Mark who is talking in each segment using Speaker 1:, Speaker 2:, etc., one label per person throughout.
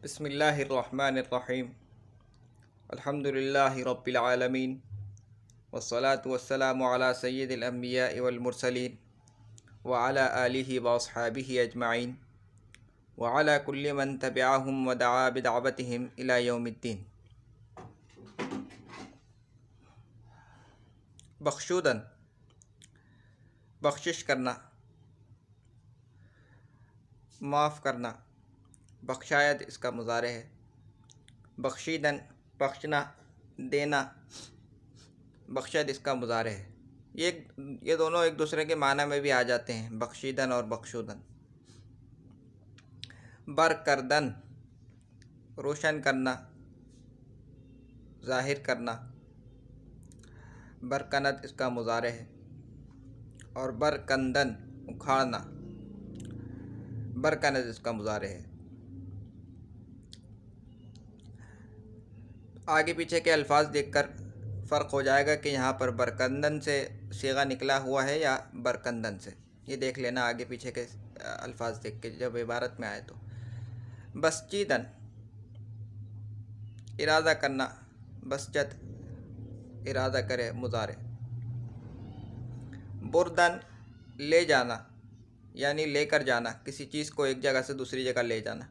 Speaker 1: बिस्मिल्लाहिर्रहमानिर्रहीम अल्हम्दुलिल्लाहि रब्बिल आलमीन वस्सलातु वस्सलामु अला सय्यिदिल अंबिया'i वल मुरसलीन व अला आलिहि व अस्हाबिहि अजमाइन व अला कुल्ली मन तबिअहुम व दआ बिदअवतिहिम इला यौमिद्दीन। बख्शूदन, बख्शिश करना, माफ़ करना, बख्शायद इसका मुज़ारे है। बख्शीदन, बख्शना, देना, बख्शद इसका मुज़ारे है। ये दोनों एक दूसरे के माना में भी आ जाते हैं, बख्शीदन और बख्शूदन। बरकरदन, रोशन करना, ज़ाहिर करना, बरकनद इसका मुज़ारे है। और बरकंदन, उखाड़ना, बरकनद इसका मुज़ारे है। आगे पीछे के अल्फाज देखकर फ़र्क हो जाएगा कि यहाँ पर बरकंदन से सीगा निकला हुआ है या बरकंदन से। ये देख लेना आगे पीछे के अल्फाज देख के जब इबारत में आए तो। बस्चीदन, इरादा करना, बसजत इरादा करे, मुज़ारे। बुरदन, ले जाना यानी लेकर जाना, किसी चीज़ को एक जगह से दूसरी जगह ले जाना।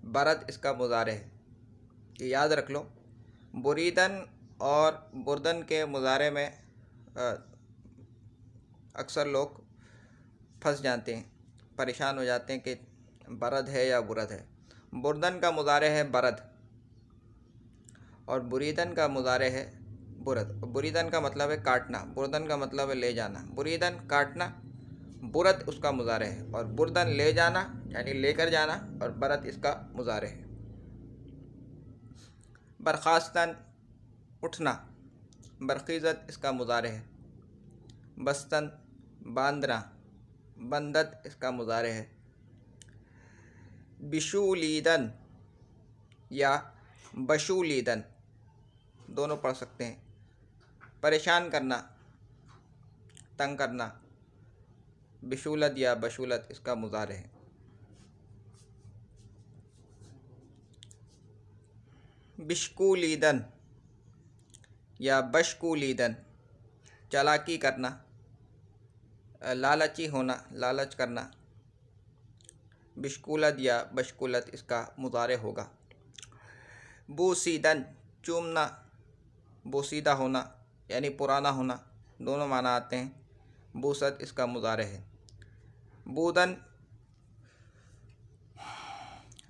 Speaker 1: बरद इसका मुज़ारे है, ये याद रख लो। बुरीदन और बुरदन के मुज़ारे में अक्सर लोग फंस जाते हैं, परेशान हो जाते हैं कि बरद है या बुरद है। बुरदन का मुज़ारे है बरद और बुरीदन का मुज़ारे है बुरद। बुरीदन का मतलब है काटना, बुरदन का मतलब है ले जाना। बुरीदन काटना, बुरद उसका मुज़ारे है। और बुरदन ले जाना यानी लेकर जाना और बरद इसका मुज़ारे है। बरखास्तन, उठना, बरखीज़त इसका मुज़ारे है। बस्तन, बांधना, बंदत इसका मुज़ारे है। बिशूलीदन या बशूलीदन दोनों पढ़ सकते हैं। परेशान करना, तंग करना, बिशूलत या बशूलत इसका मुज़ारे है। बिशकूलीदन या बशकूलीदन, चालाकी करना, लालची होना, लालच करना। बिशकूलत या बशकूलत इसका मुज़ारे होगा। बूसीदन, चूमना, बोसीदा होना यानी पुराना होना, दोनों माना आते हैं। बूसत इसका मुज़ारे है। बूदन,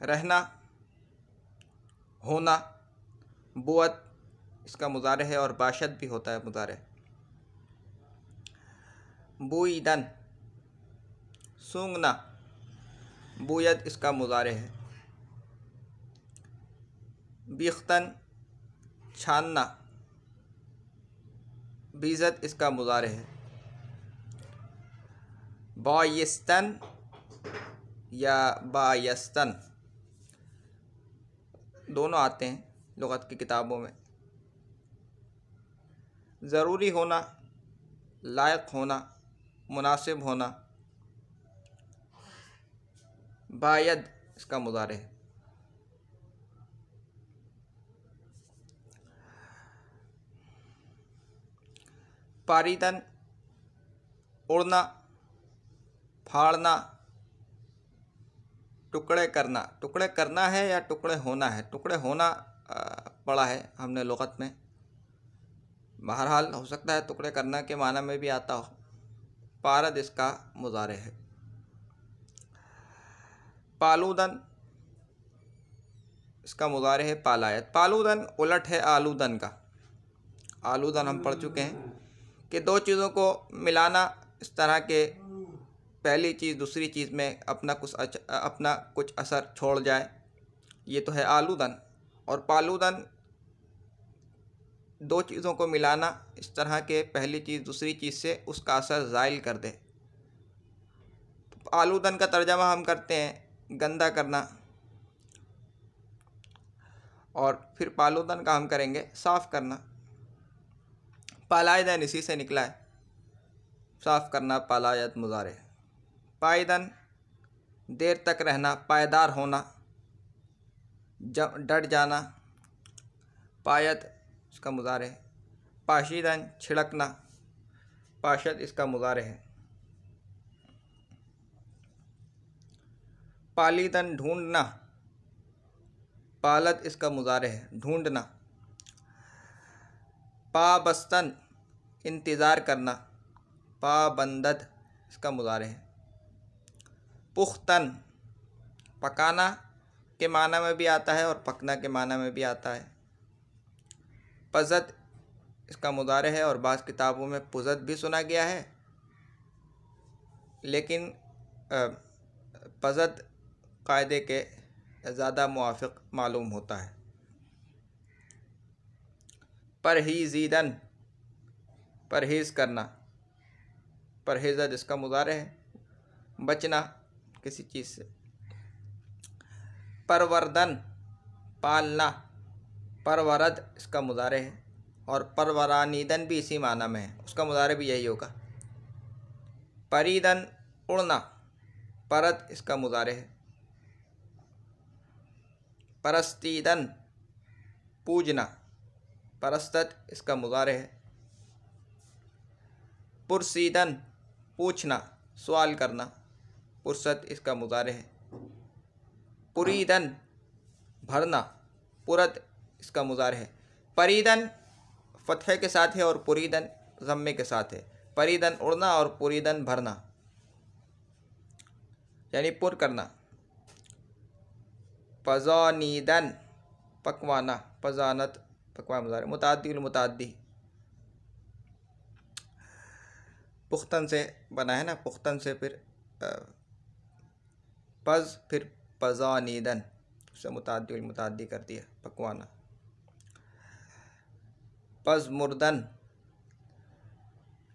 Speaker 1: रहना, होना। बुअत इसका मुज़ारे है और बाशत भी होता है मुज़ारे। बुईदन, सूंघना, बुयत इसका मुज़ारे है। बीख्तन, छानना, बीज़त इसका मुज़ारे है। बायस्तन या बायस्तन दोनों आते हैं लुग़त की किताबों में। ज़रूरी होना, लायक होना, मुनासिब होना। बायद इसका मुज़ारे है। पारीदन, उड़ना, फाड़ना, टुकड़े करना। टुकड़े करना है या टुकड़े होना है? टुकड़े होना पढ़ा है हमने लुग़त में। बहरहाल हो सकता है टुकड़े करना के माना में भी आता हो। पारद इसका मुज़ारे है। पालूदन इसका मुज़ारे है पालायत। पालूदन उलट है आलूदन का। आलूदन हम पढ़ चुके हैं कि दो चीज़ों को मिलाना, इस तरह के पहली चीज़ दूसरी चीज़ में अपना कुछ असर छोड़ जाए, ये तो है आलूदन। और पालूदन दो चीज़ों को मिलाना, इस तरह के पहली चीज़ दूसरी चीज़ से उसका असर ज़ाइल कर दे। आलूदन का तर्जमा हम करते हैं गंदा करना और फिर पालूदन का हम करेंगे साफ़ करना। पालायदन इसी से निकला है, साफ़ करना, पालायत मुज़ारे। पायदन, देर तक रहना, पायदार होना। डट जाना। पायत इसका मुज़ारे है। पाशीदन छिड़कना। पाशद इसका मुज़ारे है। पालीदन ढूंढना। पालत इसका मुज़ारे है, ढूंढना। पाबस्तन इंतज़ार करना। पाबंदत इसका मुज़ारे है। पुख्तन पकाना के माना में भी आता है और पकना के माना में भी आता है। पज़त इसका मुज़ारे है और बाज़ किताबों में पुज़त भी सुना गया है, लेकिन पज़त कायदे के ज़्यादा मुवाफ़िक़ मालूम होता है। परहीज़ीदन परहेज़ करना। परहेज़त इसका मुज़ारे है, बचना किसी चीज़ से। परवरदन पालना। परवरद इसका मुज़ारे है और परवरानीदन भी इसी माना में है, उसका मुज़ारे भी यही होगा। परीदन उड़ना। परत इसका मुज़ारे है। परस्तीदन पूजना। परस्तत इसका मुज़ारे है। पुरसीदन पूछना, सवाल करना। पुरसत इसका मुज़ारे है। पुरीदन भरना। पुरत इसका मुज़ारे है। परीदन फ़तह के साथ है और पुरीदन ज़म्मे के साथ है। परीदन उड़ना और पुरीदन भरना, यानी पुर करना। पज़ानीदन पकवाना। पज़ानत पकवान मुज़ारे। मुताद्दिल मुताद्दी पुख्तन से बना है ना, पुख्तन से फिर पज़ फिर पज़ानीदन, उससे मुताद्दिल मुताद्दी कर दिया, पकवाना। पज़ मुर्दन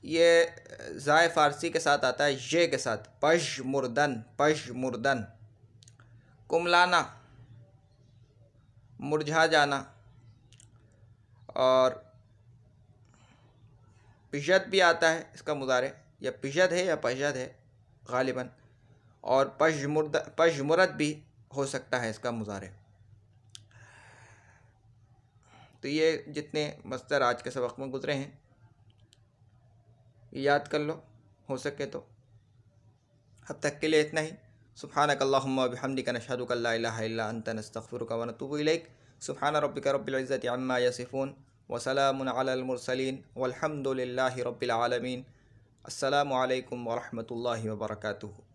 Speaker 1: ये ज़ाय फ़ारसी के साथ आता है, ये के साथ। पश मुर्दन, पश मुर्दन। कुमलाना मुरझा जाना। और पिशद भी आता है इसका मुज़ारे, या पिशद है या पशद है गालिबन। और पशमुरद भी हो सकता है इसका मुज़ारे। तो ये जितने मस्तर आज के सबक में गुज़रे हैं याद कर लो, हो सके तो। अब तक के लिए इतना ही। सुब्हानक अल्लाहुम्मा व बिहम्दिका नशहदु अल्ला इलाहा इल्ला अंता नस्तगफिरुका व नतूबु इलैक। सुब्हान रब्बिका रब्बिल इज़्ज़ति अम्मा यसिफून व सलामुन अलल मुरसलीन वल्हम्दुलिल्लाहि रब्बिल आलमीन। अस्सलामु अलैकुम व रहमतुल्लाहि व बरकातुहू।